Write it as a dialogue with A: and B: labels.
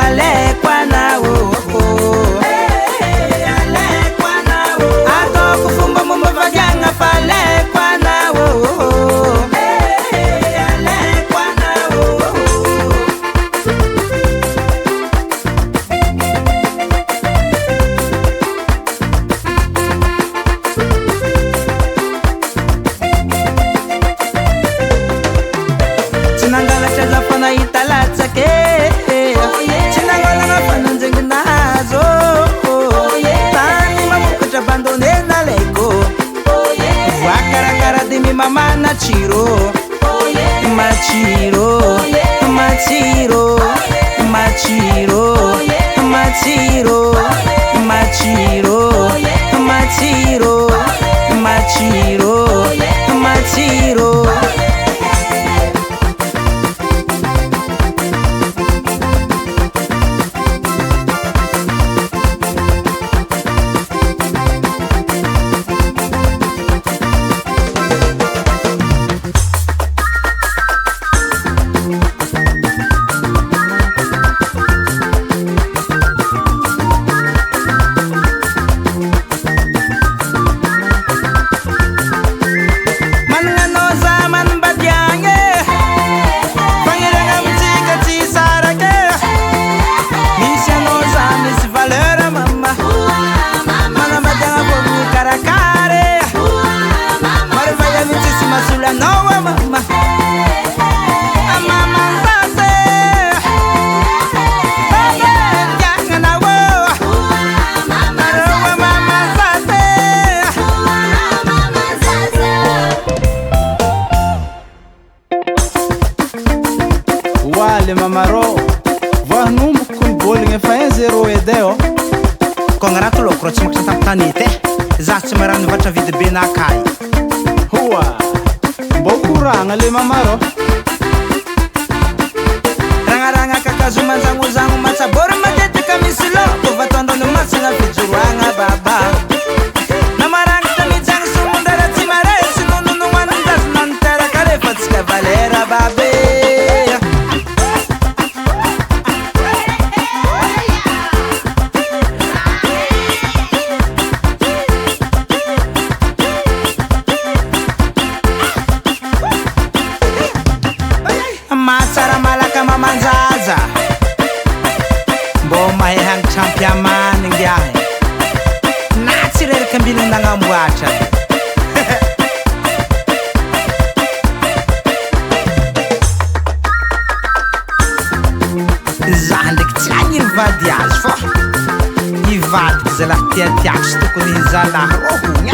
A: alekwana ato kufumba mumba vajanga falekwana Chinangala chaza fana italatsa ke Chinangala na fana njenginazo Tani mamuka chabandone na leko Wakarakara dimi mama na chiro Machiro Machiro Machiro Machiro Machiro Machiro Machiro Machiro
B: Wale mamaro Vahnum kun bowling fa 1-0 edeo
A: Kongarato lokro tsy makatra tamtanete Za tsy marany vatra vidy be na akay
B: Hoa Mbo kuranga le mamaro
A: Rangaranga kakazo manzangozango matsabory matetika misy loko Vatondrono masina fijoroagna baba Namarangitra mijang sumundara tsy maresi Nononoano ndazona niteraka refa tsika valera babe Matsara malaka mamanzaza Mbo mahay hang champion man ngiahe Na tsireraka ambili nagnamboatra Zaho ndraiky tsy agny ivady azy fô Ivadiky zalahy tiatiako sy tokony zalahy rohogny